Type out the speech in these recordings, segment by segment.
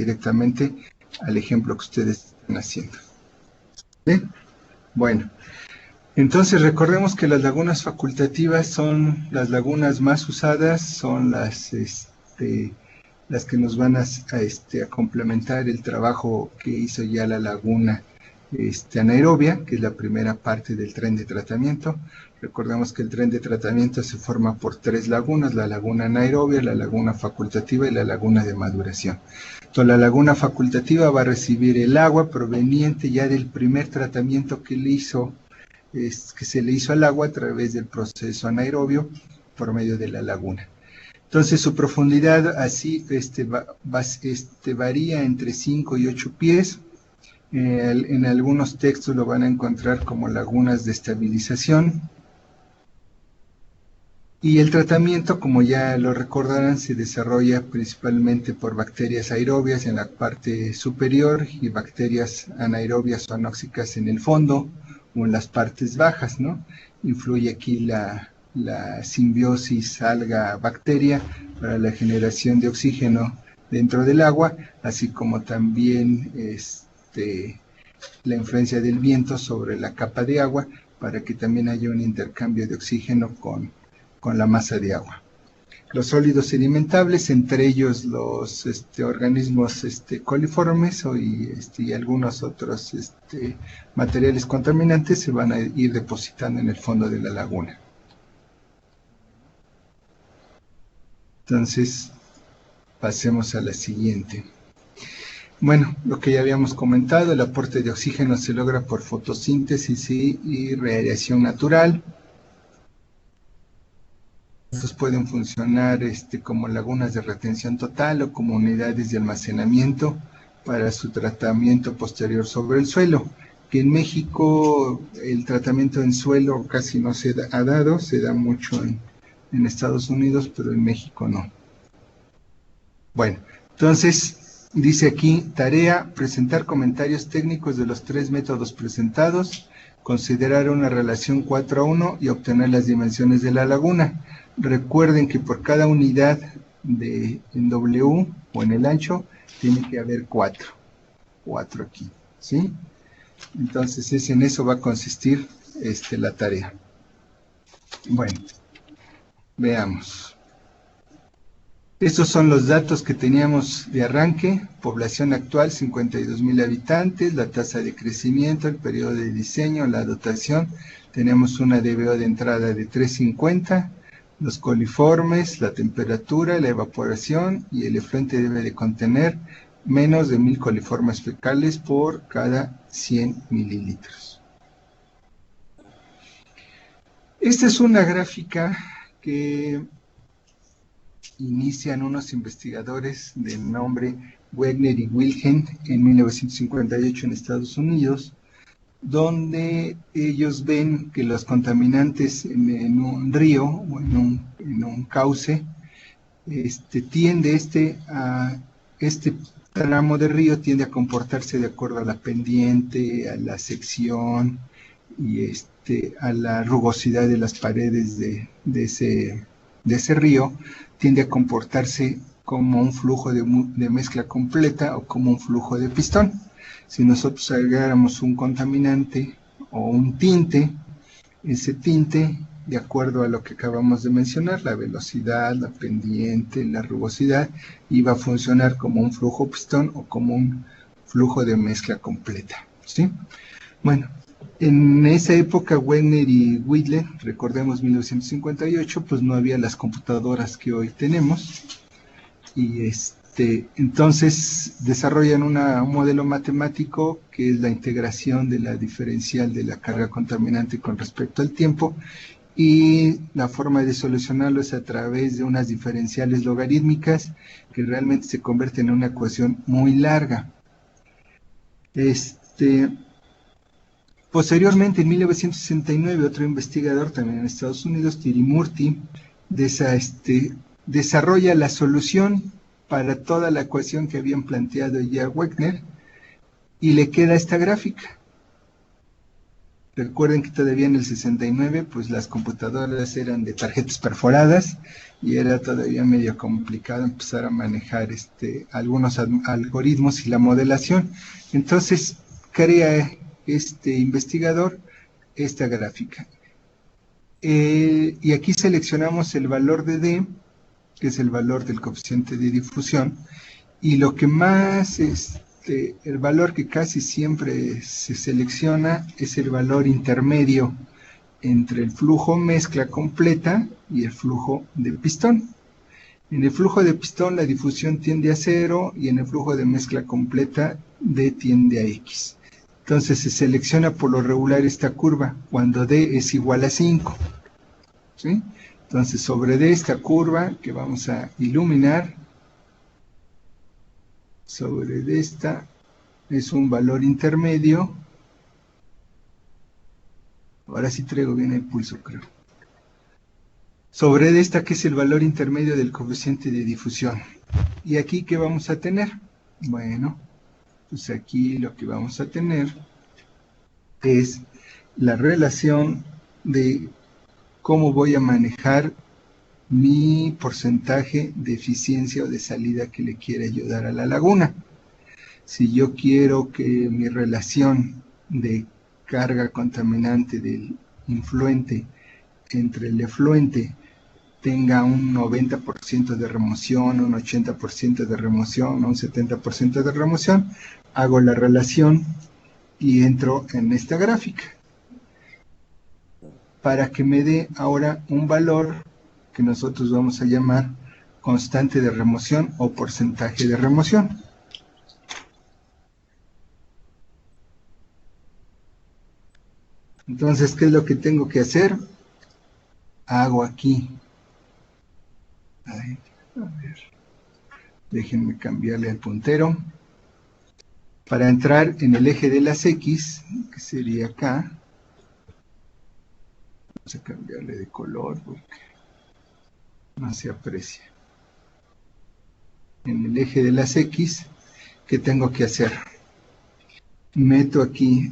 directamente al ejemplo que ustedes están haciendo. ¿Bien? Bueno, entonces recordemos que las lagunas facultativas son las lagunas más usadas, son las que nos van a complementar el trabajo que hizo ya la laguna anaerobia, que es la primera parte del tren de tratamiento. Recordemos que el tren de tratamiento se forma por 3 lagunas, la laguna anaerobia, la laguna facultativa y la laguna de maduración. Entonces, la laguna facultativa va a recibir el agua proveniente ya del primer tratamiento que se le hizo al agua a través del proceso anaerobio por medio de la laguna. Entonces su profundidad así varía entre 5 y 8 pies. En algunos textos lo van a encontrar como lagunas de estabilización. Y el tratamiento, como ya lo recordarán, se desarrolla principalmente por bacterias aerobias en la parte superior y bacterias anaerobias o anóxicas en el fondo o en las partes bajas, ¿no? Influye aquí la simbiosis alga-bacteria para la generación de oxígeno dentro del agua, así como también la influencia del viento sobre la capa de agua para que también haya un intercambio de oxígeno con la masa de agua. Los sólidos sedimentables, entre ellos los organismos coliformes y algunos otros materiales contaminantes se van a ir depositando en el fondo de la laguna. Entonces, pasemos a la siguiente. Bueno, lo que ya habíamos comentado, el aporte de oxígeno se logra por fotosíntesis y radiación natural. Estos pueden funcionar como lagunas de retención total o como unidades de almacenamiento para su tratamiento posterior sobre el suelo, que en México el tratamiento en suelo casi no se ha dado, se da mucho en Estados Unidos, pero en México no. Bueno, entonces dice aquí, tarea, presentar comentarios técnicos de los 3 métodos presentados, considerar una relación 4:1 y obtener las dimensiones de la laguna. Recuerden que por cada unidad en W o en el ancho, tiene que haber 4 aquí, ¿sí? Entonces en eso va a consistir la tarea. Bueno, veamos. Estos son los datos que teníamos de arranque. Población actual, 52,000 habitantes, la tasa de crecimiento, el periodo de diseño, la dotación. Tenemos una DBO de entrada de 350, los coliformes, la temperatura, la evaporación, y el efluente debe de contener menos de 1000 coliformes fecales por cada 100 mililitros. Esta es una gráfica que inician unos investigadores de nombre Wegner y Wilhelm en 1958 en Estados Unidos, donde ellos ven que los contaminantes en un río o en un cauce, este tramo de río tiende a comportarse de acuerdo a la pendiente, a la sección y a la rugosidad de las paredes de ese río, tiende a comportarse como un flujo de mezcla completa o como un flujo de pistón. Si nosotros agregáramos un contaminante o un tinte, ese tinte, de acuerdo a lo que acabamos de mencionar, la velocidad, la pendiente, la rugosidad, iba a funcionar como un flujo pistón o como un flujo de mezcla completa, ¿sí? Bueno, en esa época, Wegner y Whittle, recordemos 1958, pues no había las computadoras que hoy tenemos, y entonces desarrollan un modelo matemático que es la integración de la diferencial de la carga contaminante con respecto al tiempo, y la forma de solucionarlo es a través de unas diferenciales logarítmicas que realmente se convierten en una ecuación muy larga. Posteriormente, en 1969, otro investigador también en Estados Unidos, Tirimurti, desarrolla la solución para toda la ecuación que habían planteado ya Wegner, y le queda esta gráfica. Recuerden que todavía en el 69, pues las computadoras eran de tarjetas perforadas y era todavía medio complicado empezar a manejar algunos algoritmos y la modelación. Entonces, crea este investigador esta gráfica. Y aquí seleccionamos el valor de D, que es el valor del coeficiente de difusión, y lo que más, el valor que casi siempre se selecciona es el valor intermedio entre el flujo mezcla completa y el flujo de pistón. En el flujo de pistón la difusión tiende a 0 y en el flujo de mezcla completa D tiende a X. Entonces se selecciona por lo regular esta curva cuando D es igual a 5. ¿Sí? Entonces sobre D esta curva que vamos a iluminar, sobre D esta es un valor intermedio. Ahora sí traigo bien el pulso, creo. Sobre D esta que es el valor intermedio del coeficiente de difusión. ¿Y aquí qué vamos a tener? Bueno, pues aquí lo que vamos a tener es la relación de cómo voy a manejar mi porcentaje de eficiencia o de salida que le quiere ayudar a la laguna. Si yo quiero que mi relación de carga contaminante del influente entre el efluente tenga un 90% de remoción, un 80% de remoción, un 70% de remoción, hago la relación y entro en esta gráfica para que me dé ahora un valor que nosotros vamos a llamar constante de remoción o porcentaje de remoción. Entonces, ¿qué es lo que tengo que hacer? Hago aquí. A ver, déjenme cambiarle al puntero. Para entrar en el eje de las X, que sería acá, vamos a cambiarle de color porque no se aprecia. En el eje de las X, ¿qué tengo que hacer? Meto aquí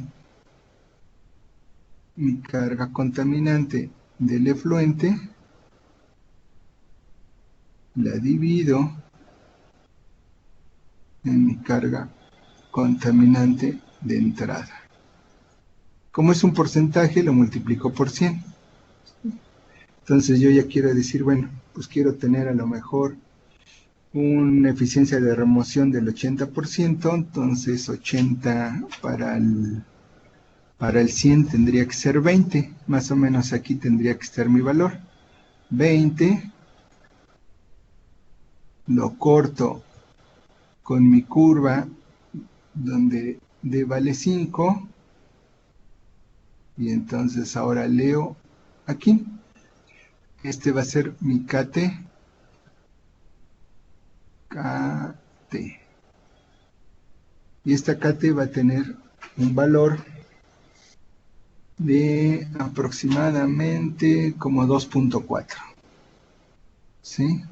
mi carga contaminante del efluente, la divido en mi carga contaminante de entrada. Como es un porcentaje, lo multiplico por 100. Entonces yo ya quiero decir, bueno, pues quiero tener a lo mejor una eficiencia de remoción del 80%, entonces 80 para el 100 tendría que ser 20, más o menos aquí tendría que estar mi valor. 20, lo corto con mi curva donde D vale 5, y entonces ahora leo aquí. Este va a ser mi KT. Y esta KT va a tener un valor de aproximadamente como 2.4. ¿Sí?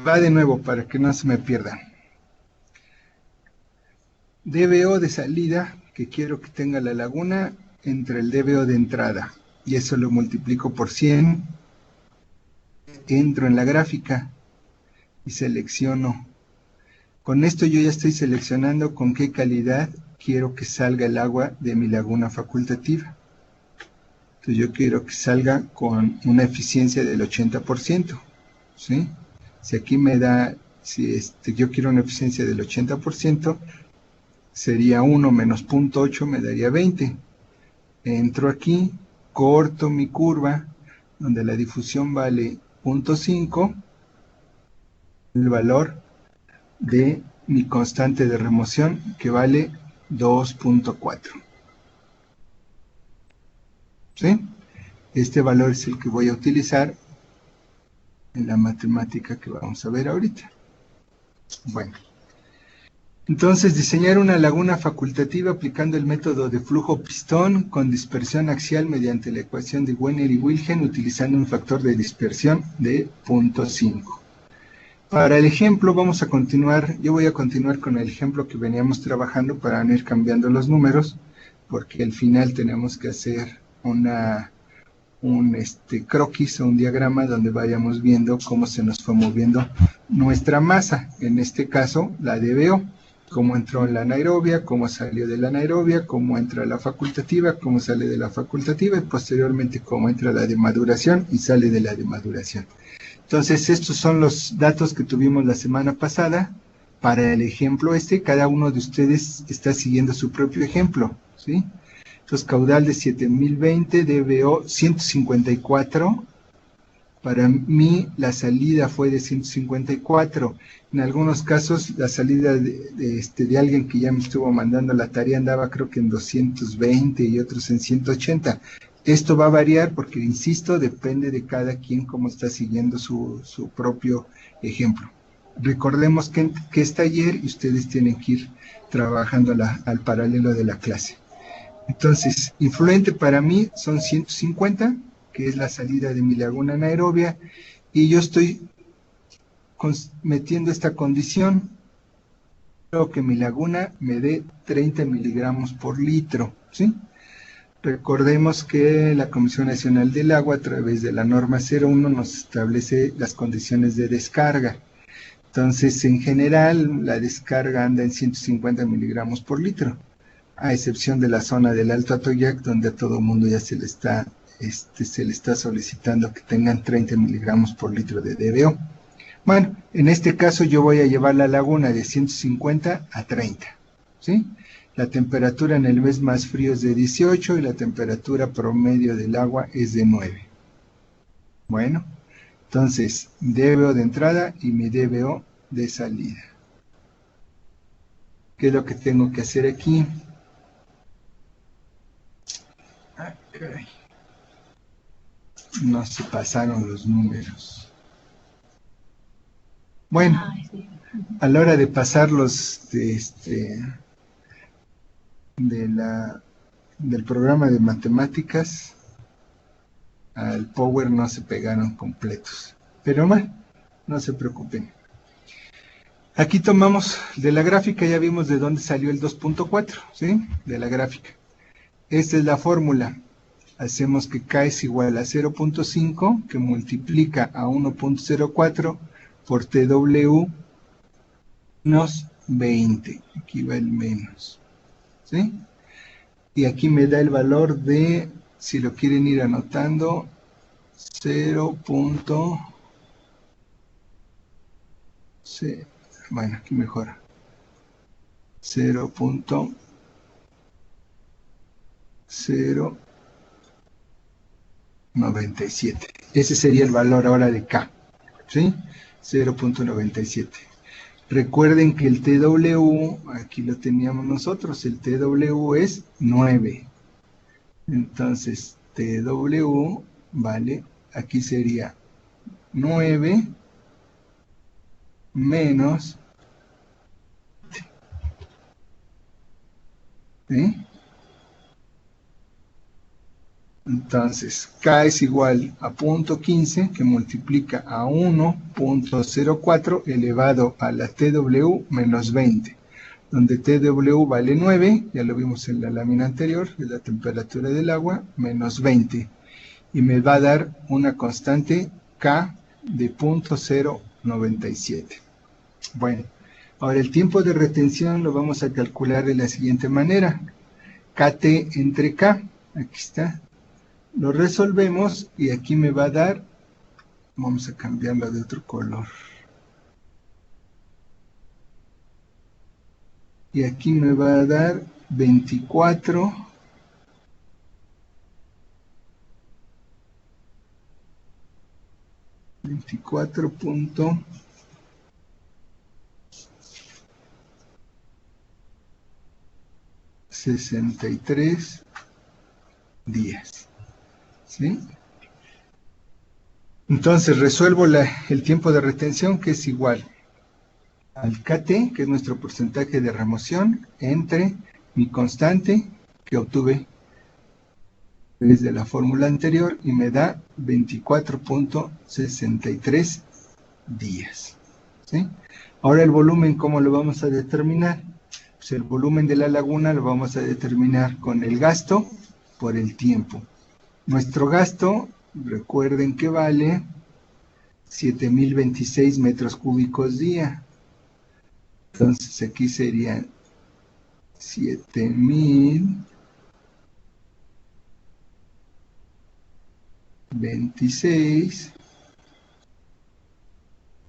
Va de nuevo para que no se me pierda. DBO de salida, que quiero que tenga la laguna, entre el DBO de entrada. Y eso lo multiplico por 100. Entro en la gráfica y selecciono. Con esto yo ya estoy seleccionando con qué calidad quiero que salga el agua de mi laguna facultativa. Entonces yo quiero que salga con una eficiencia del 80%. ¿Sí? Si aquí me da, si yo quiero una eficiencia del 80%, sería 1 menos 0.8, me daría 20. Entro aquí, corto mi curva, donde la difusión vale 0.5, el valor de mi constante de remoción, que vale 2.4. ¿Sí? Este valor es el que voy a utilizar en la matemática que vamos a ver ahorita. Bueno, entonces diseñar una laguna facultativa aplicando el método de flujo pistón con dispersión axial mediante la ecuación de Wiener y Wilhelm utilizando un factor de dispersión de 0.5. Para el ejemplo vamos a continuar, yo voy a continuar con el ejemplo que veníamos trabajando para no ir cambiando los números, porque al final tenemos que hacer un croquis o un diagrama donde vayamos viendo cómo se nos fue moviendo nuestra masa, en este caso la DBO, cómo entró en la anaerobia, cómo salió de la anaerobia, cómo entra la facultativa, cómo sale de la facultativa y posteriormente cómo entra la de maduración y sale de la de maduración. Entonces, estos son los datos que tuvimos la semana pasada. Para el ejemplo cada uno de ustedes está siguiendo su propio ejemplo, ¿sí? Entonces, caudal de 7020, DBO 154. Para mí, la salida fue de 154. En algunos casos, la salida de alguien que ya me estuvo mandando la tarea andaba creo que en 220 y otros en 180. Esto va a variar porque, insisto, depende de cada quien cómo está siguiendo su propio ejemplo. Recordemos que es taller y ustedes tienen que ir trabajando al paralelo de la clase. Entonces, influente para mí son 150, que es la salida de mi laguna anaerobia, y yo estoy metiendo esta condición, quiero que mi laguna me dé 30 miligramos por litro, ¿sí? Recordemos que la Comisión Nacional del Agua, a través de la norma 01, nos establece las condiciones de descarga. Entonces, en general, la descarga anda en 150 miligramos por litro, a excepción de la zona del Alto Atoyac, donde a todo mundo ya se le está solicitando que tengan 30 miligramos por litro de DBO. Bueno, en este caso yo voy a llevar la laguna de 150 a 30, ¿sí? La temperatura en el mes más frío es de 18 y la temperatura promedio del agua es de 9. Bueno, entonces, DBO de entrada y mi DBO de salida. ¿Qué es lo que tengo que hacer aquí? Okay. No se pasaron los números. Bueno, a la hora de pasarlos del programa de matemáticas al Power no se pegaron completos. Pero bueno, no se preocupen. Aquí tomamos de la gráfica, ya vimos de dónde salió el 2.4, ¿sí? De la gráfica. Esta es la fórmula. Hacemos que K es igual a 0.5, que multiplica a 1.04 por TW menos 20. Aquí va el menos, ¿sí? Y aquí me da el valor de, si lo quieren ir anotando, 0. Bueno, aquí mejora. 0.097. Ese sería el valor ahora de K, ¿sí? 0.97. Recuerden que el TW, aquí lo teníamos nosotros, el TW es 9. Entonces, TW vale, aquí sería 9 menos, ¿sí? Entonces, K es igual a 0.15, que multiplica a 1.04 elevado a la TW menos 20, donde TW vale 9, ya lo vimos en la lámina anterior, es la temperatura del agua, menos 20, y me va a dar una constante K de 0.097. Bueno, ahora el tiempo de retención lo vamos a calcular de la siguiente manera. KT entre K, aquí está. Lo resolvemos y aquí me va a dar, vamos a cambiarlo de otro color. Y aquí me va a dar 24. 24.63 días. ¿Sí? Entonces resuelvo el tiempo de retención, que es igual al KT, que es nuestro porcentaje de remoción, entre mi constante que obtuve desde la fórmula anterior y me da 24.63 días. ¿sí? Ahora el volumen, ¿cómo lo vamos a determinar? Pues el volumen de la laguna lo vamos a determinar con el gasto por el tiempo. Nuestro gasto, recuerden que vale 7,026 metros cúbicos día. Entonces aquí serían 7,026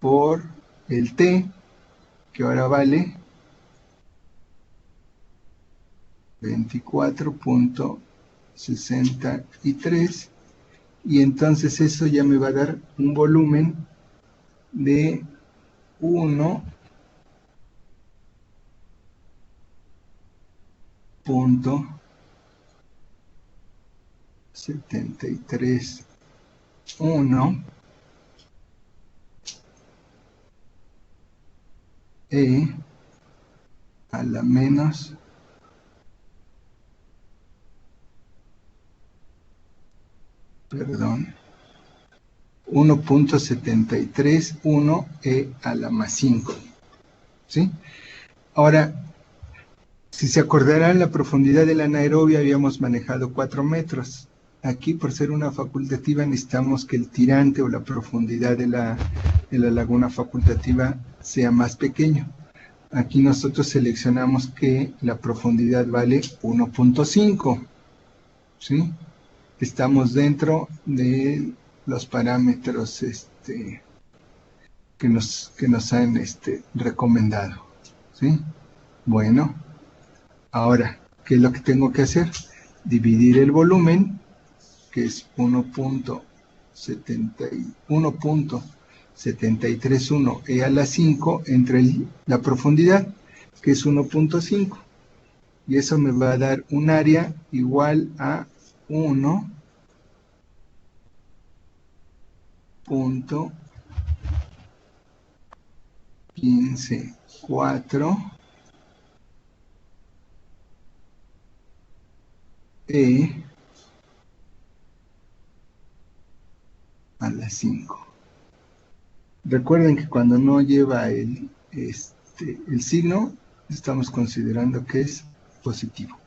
por el T, que ahora vale 24,63, y entonces eso ya me va a dar un volumen de 1,731 E a la menos 1,731 E a la más 5, ¿sí? Ahora, si se acordarán, la profundidad de la anaerobia habíamos manejado 4 metros. Aquí, por ser una facultativa, necesitamos que el tirante o la profundidad de la laguna facultativa sea más pequeño. Aquí nosotros seleccionamos que la profundidad vale 1,5, ¿sí? Estamos dentro de los parámetros que nos han recomendado, ¿sí? Bueno, ahora, ¿qué es lo que tengo que hacer? Dividir el volumen, que es 1,731 E a la 5, entre la profundidad, que es 1,5. Y eso me va a dar un área igual a 1,154 E a la 5. Recuerden que cuando no lleva el signo, estamos considerando que es positivo.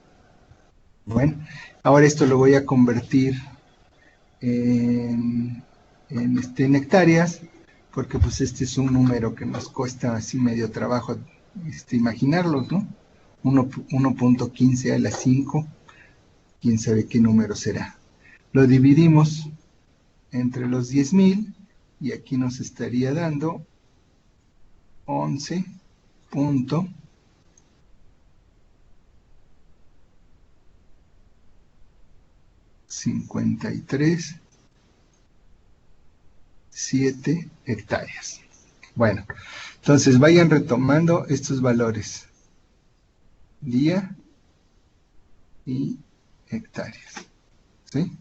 Bueno, ahora esto lo voy a convertir en hectáreas, porque pues este es un número que nos cuesta así medio trabajo imaginarlo, ¿no? 1,15 a la 5, quién sabe qué número será. Lo dividimos entre los 10,000 y aquí nos estaría dando 11,53,7 hectáreas. Bueno, entonces vayan retomando estos valores: día y hectáreas, ¿sí?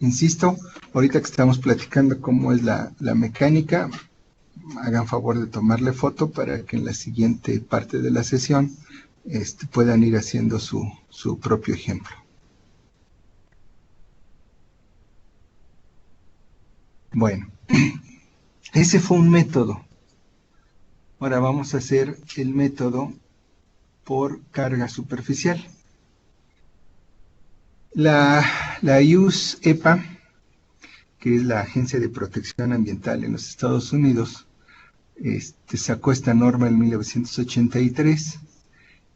Insisto, ahorita que estamos platicando cómo es la mecánica, hagan favor de tomarle foto para que en la siguiente parte de la sesión puedan ir haciendo su propio ejemplo. Bueno, ese fue un método. Ahora vamos a hacer el método por carga superficial. La US-EPA, que es la Agencia de Protección Ambiental en los Estados Unidos, sacó esta norma en 1983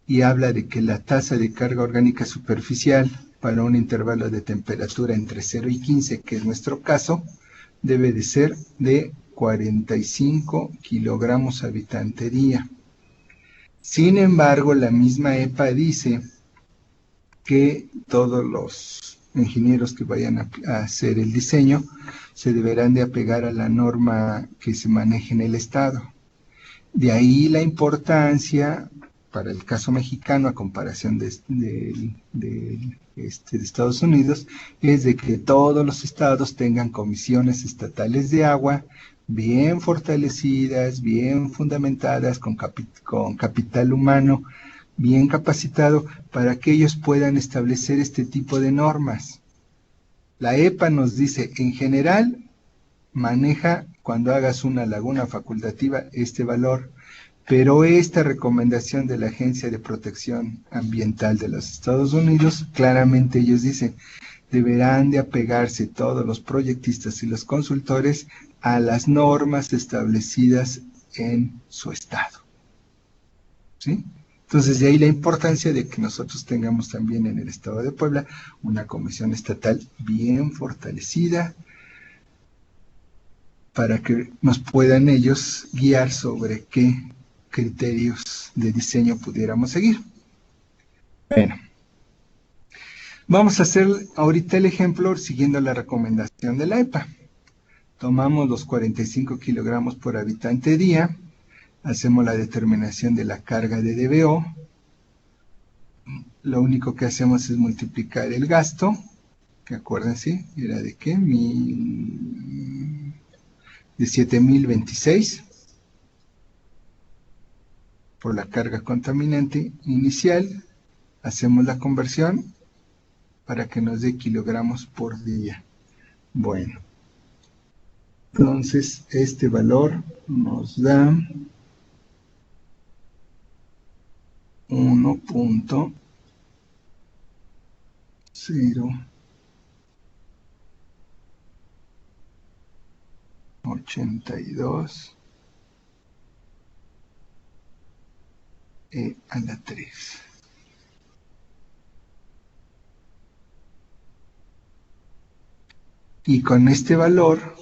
y habla de que la tasa de carga orgánica superficial para un intervalo de temperatura entre 0 y 15, que es nuestro caso, debe de ser de 45 kilogramos habitante día. Sin embargo, la misma EPA dice que todos los ingenieros que vayan a hacer el diseño se deberán de apegar a la norma que se maneje en el estado. De ahí la importancia para el caso mexicano a comparación de Estados Unidos, es de que todos los estados tengan comisiones estatales de agua bien fortalecidas, bien fundamentadas, con capital humano bien capacitado, para que ellos puedan establecer este tipo de normas. La EPA nos dice, en general, maneja cuando hagas una laguna facultativa, este valor, pero esta recomendación de la Agencia de Protección Ambiental de los Estados Unidos, claramente ellos dicen, deberán de apegarse todos los proyectistas y los consultores a las normas establecidas en su estado. ¿Sí? Entonces, de ahí la importancia de que nosotros tengamos también en el estado de Puebla una comisión estatal bien fortalecida para que nos puedan ellos guiar sobre qué criterios de diseño pudiéramos seguir. Bueno, vamos a hacer ahorita el ejemplo siguiendo la recomendación de la EPA. Tomamos los 45 kilogramos por habitante día, hacemos la determinación de la carga de DBO, lo único que hacemos es multiplicar el gasto, que acuérdense, era de qué, de 7,026 por la carga contaminante inicial, hacemos la conversión para que nos dé kilogramos por día. Bueno, entonces este valor nos da 1.082 a la 3. Y con este valor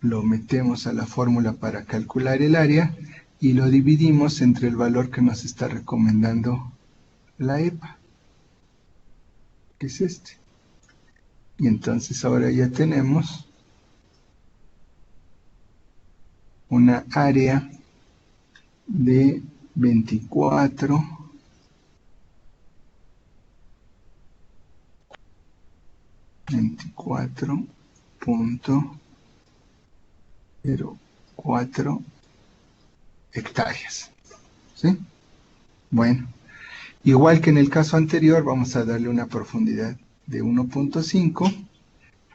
lo metemos a la fórmula para calcular el área y lo dividimos entre el valor que nos está recomendando la EPA, que es este. Y entonces ahora ya tenemos una área de 24.04 hectáreas. ¿Sí? Bueno, igual que en el caso anterior, vamos a darle una profundidad de 1.5.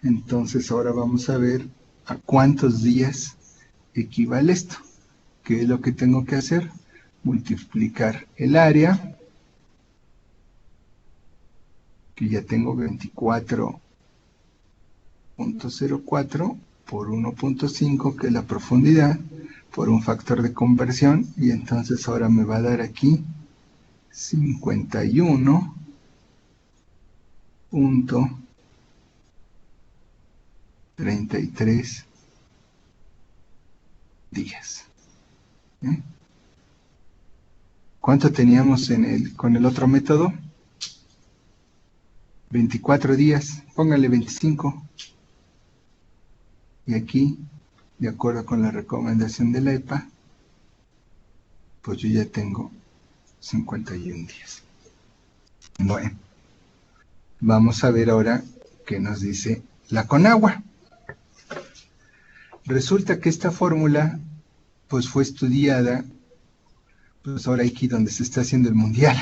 Entonces ahora vamos a ver a cuántos días equivale esto. ¿Qué es lo que tengo que hacer? Multiplicar el área, que ya tengo 24.04 por 1.5, que es la profundidad, por un factor de conversión, y entonces ahora me va a dar aquí 51.33 días. ¿Cuánto teníamos con el otro método? 24 días, póngale 25. Y aquí, de acuerdo con la recomendación de la EPA, pues yo ya tengo 51 días. Bueno, vamos a ver ahora qué nos dice la Conagua. Resulta que esta fórmula, pues fue estudiada, pues ahora aquí donde se está haciendo el mundial.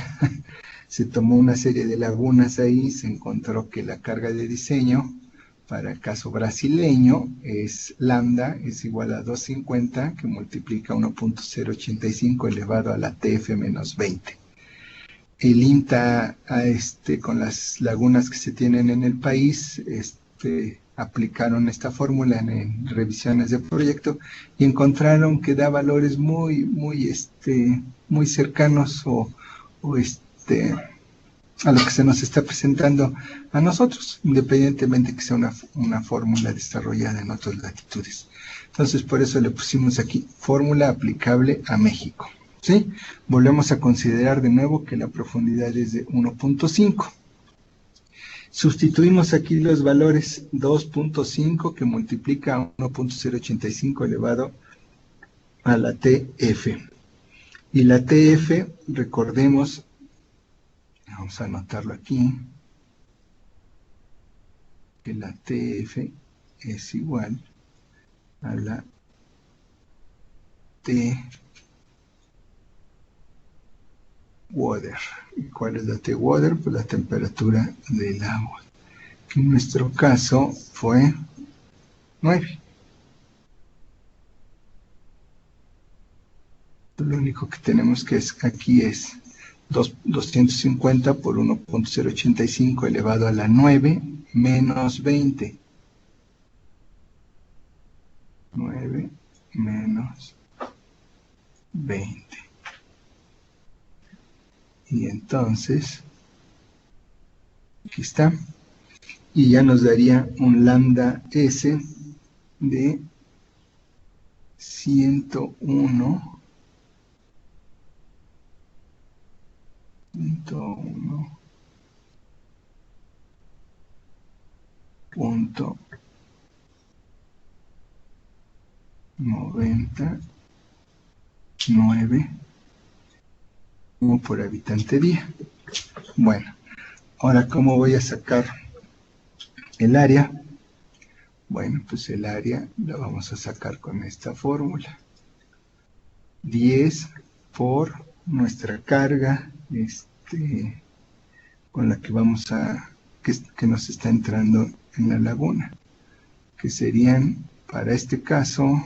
Se tomó una serie de lagunas ahí, se encontró que la carga de diseño para el caso brasileño es lambda, es igual a 250, que multiplica 1.085 elevado a la TF menos 20. El INTA, con las lagunas que se tienen en el país, aplicaron esta fórmula en revisiones de proyecto y encontraron que da valores muy cercanos a lo que se nos está presentando a nosotros, independientemente que sea una fórmula desarrollada en otras latitudes. Entonces, por eso le pusimos aquí fórmula aplicable a México. ¿Sí? Volvemos a considerar de nuevo que la profundidad es de 1.5. Sustituimos aquí los valores 2.5 que multiplica a 1.085 elevado a la TF. Y la TF, recordemos, vamos a anotarlo aquí, que la TF es igual a la T-Water. ¿Y cuál es la T-Water? Pues la temperatura del agua, que en nuestro caso fue 9. Lo único que tenemos que es aquí es 250 por 1.085 elevado a la 9 menos 20. 9 menos 20. Y entonces, aquí está. Y ya nos daría un lambda S de 101.99 por habitante día. Bueno, ahora ¿cómo voy a sacar el área? Bueno, pues el área la vamos a sacar con esta fórmula. 10 por nuestra carga con la que vamos a que nos está entrando en la laguna, que serían para este caso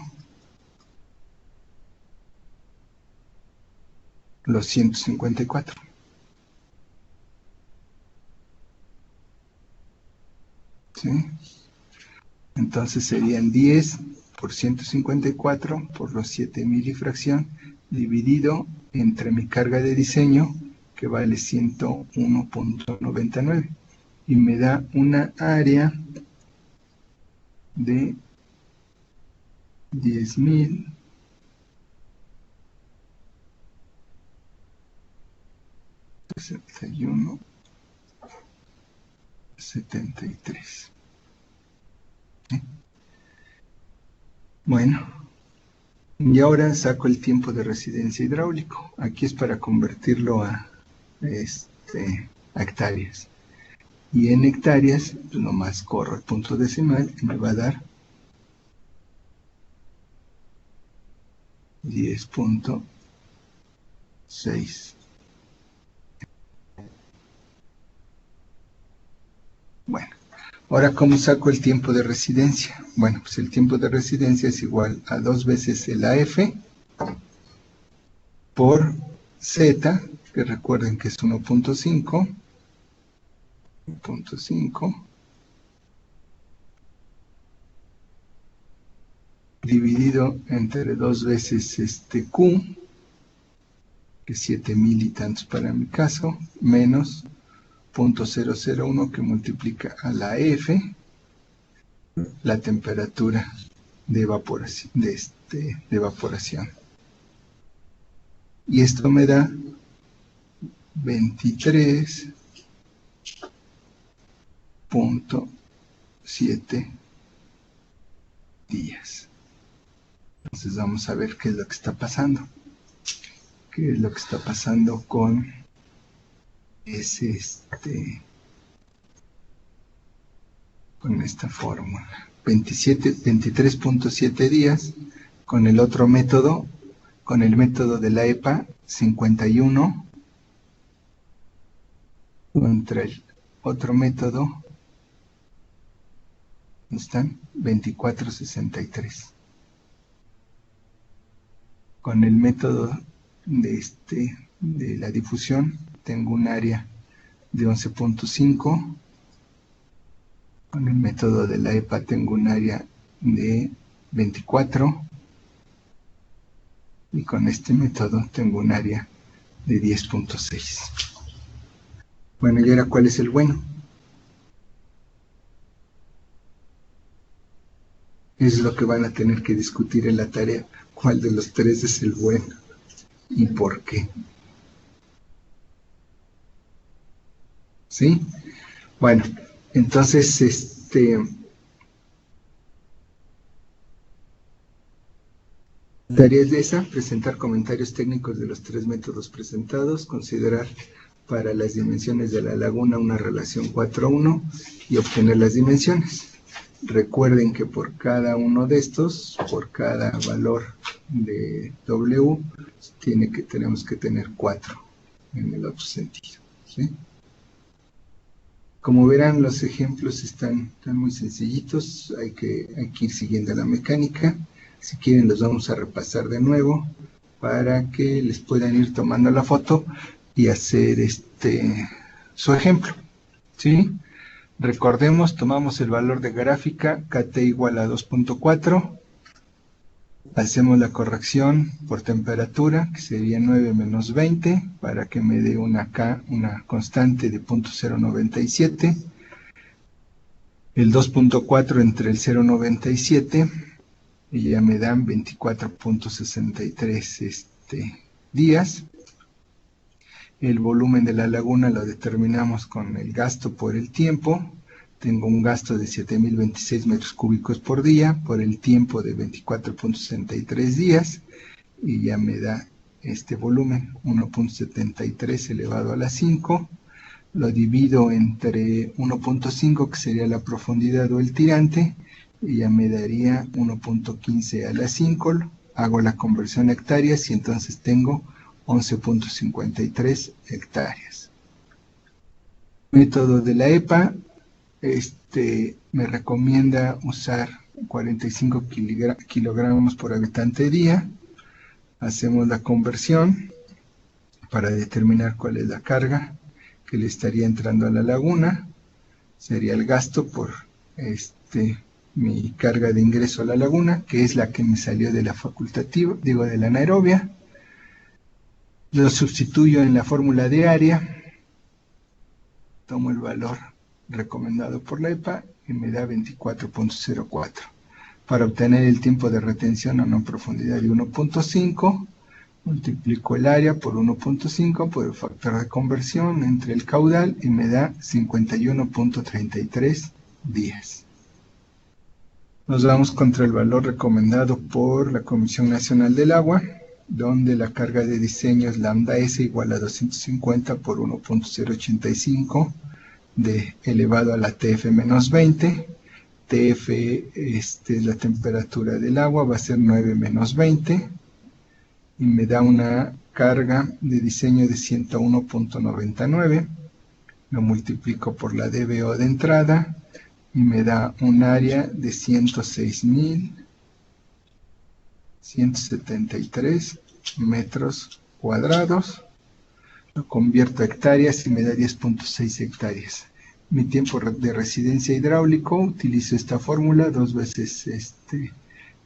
los 154. ¿Sí? Entonces serían 10 por 154 por los 7000 y fracción dividido entre mi carga de diseño, que vale 101.99, y me da una área de 10.061.73. ¿Sí? Bueno, y ahora saco el tiempo de residencia hidráulico. Aquí es para convertirlo a hectáreas. Y en hectáreas, pues nomás corro el punto decimal y me va a dar 10.6. Bueno, ahora ¿cómo saco el tiempo de residencia? Bueno, pues el tiempo de residencia es igual a 2 veces el AF por Z, que recuerden que es 1.5, dividido entre 2 veces Q, que es 7000 y tantos para mi caso, menos 0.001 que multiplica a la F, la temperatura de evaporación, y esto me da 23.7 días. Entonces vamos a ver qué es lo que está pasando. ¿Qué es lo que está pasando con con esta fórmula? 23.7 días con el otro método, con el método de la EPA, 51, contra el otro método, están 24.63. Con el método de la difusión, tengo un área de 11.5. Con el método de la EPA tengo un área de 24. Y con este método tengo un área de 10.6. Bueno, y ahora, ¿cuál es el bueno? Es lo que van a tener que discutir en la tarea. ¿Cuál de los tres es el bueno? ¿Y por qué? ¿Sí? Bueno, entonces, tarea es esa: presentar comentarios técnicos de los tres métodos presentados, considerar para las dimensiones de la laguna una relación 4:1 y obtener las dimensiones. Recuerden que por cada uno de estos, por cada valor de W, tenemos que tener 4 en el otro sentido, ¿sí? Como verán, los ejemplos están muy sencillitos, hay que ir siguiendo la mecánica. Si quieren los vamos a repasar de nuevo para que les puedan ir tomando la foto y hacer su ejemplo, ¿sí? Recordemos, tomamos el valor de gráfica, KT igual a 2.4, hacemos la corrección por temperatura, que sería 9 menos 20, para que me dé una constante de 0.097, el 2.4 entre el 0.97, y ya me dan 24.63 días. El volumen de la laguna lo determinamos con el gasto por el tiempo. Tengo un gasto de 7.026 metros cúbicos por día, por el tiempo de 24.63 días, y ya me da este volumen, 1.73 elevado a la 5. Lo divido entre 1.5, que sería la profundidad o el tirante, y ya me daría 1.15 a la 5. Hago la conversión a hectáreas y entonces tengo 11.53 hectáreas. Método de la EPA, me recomienda usar 45 kilogramos por habitante día. Hacemos la conversión para determinar cuál es la carga que le estaría entrando a la laguna. Sería el gasto por mi carga de ingreso a la laguna, que es la que me salió de la facultativa, de la anaerobia. Lo sustituyo en la fórmula de área, tomo el valor recomendado por la EPA y me da 24.04. Para obtener el tiempo de retención a una profundidad de 1.5, multiplico el área por 1.5 por el factor de conversión entre el caudal y me da 51.33 días. Nos vamos contra el valor recomendado por la Comisión Nacional del Agua, donde la carga de diseño es lambda S igual a 250 por 1.085 elevado a la TF menos 20. TF es la temperatura del agua, va a ser 9 menos 20, y me da una carga de diseño de 101.99. Lo multiplico por la DBO de entrada y me da un área de 106.173 metros cuadrados. Lo convierto a hectáreas y me da 10.6 hectáreas. Mi tiempo de residencia hidráulico, utilizo esta fórmula, 2 veces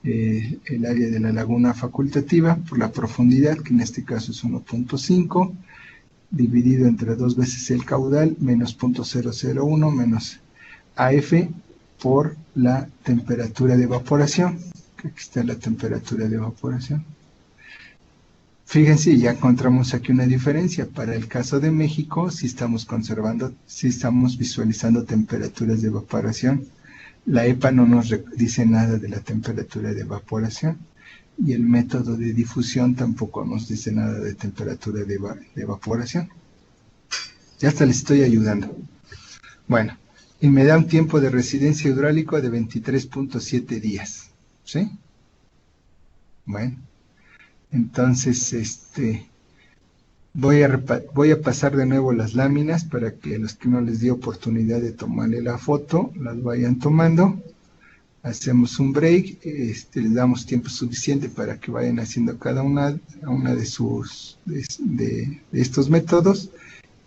el área de la laguna facultativa por la profundidad, que en este caso es 1.5, dividido entre 2 veces el caudal, menos 0.001, menos AF por la temperatura de evaporación. Aquí está la temperatura de evaporación. Fíjense, ya encontramos aquí una diferencia. Para el caso de México, si estamos visualizando temperaturas de evaporación. La EPA no nos dice nada de la temperatura de evaporación, y el método de difusión tampoco nos dice nada de temperatura de evaporación. Ya hasta les estoy ayudando. Bueno, y me da un tiempo de residencia hidráulico de 23.7 días. ¿Sí? Bueno. Entonces, voy a pasar de nuevo las láminas para que a los que no les di oportunidad de tomarle la foto, las vayan tomando. Hacemos un break, les damos tiempo suficiente para que vayan haciendo cada una de estos métodos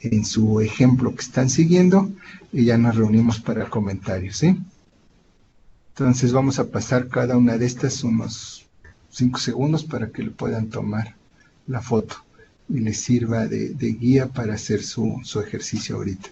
en su ejemplo que están siguiendo, y ya nos reunimos para comentarios, ¿sí? Entonces vamos a pasar cada una de estas unos 5 segundos para que le puedan tomar la foto y les sirva de guía para hacer su ejercicio ahorita.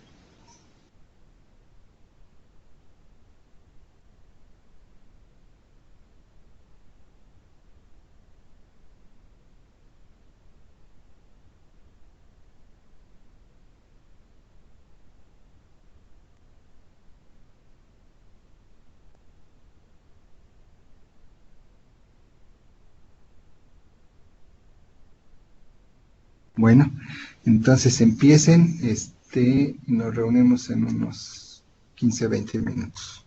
Bueno, entonces empiecen, nos reunimos en unos 15-20 minutos.